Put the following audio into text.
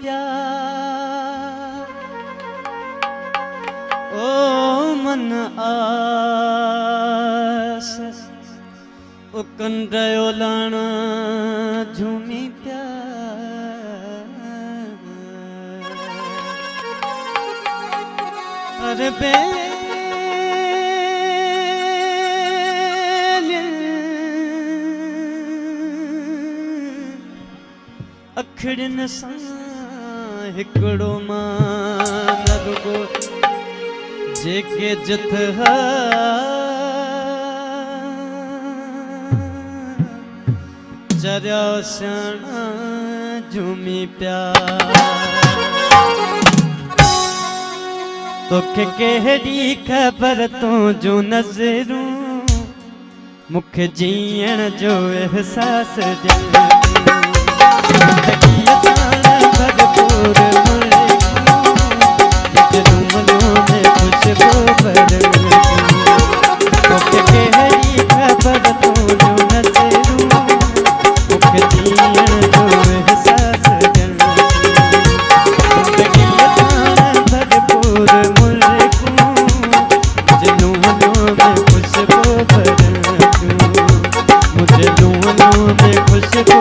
प्यार ओ मन आस ओ कंडयो लाण झूमी प्यार अरे बे अखड़न सां हिकड़ो मान रुगो जेके जथ चरिया सियाणा झूमी प्यार तोखे केड़ी खबर तो जो नज़रूं मुखे जीण जो एहसास ॾियण भरपूर में खुशबू केड़ी खबर तो जो नज़रूं मुख जीण जो एहसास भरपूर में खुशबू मुझे लूनों में खुशबू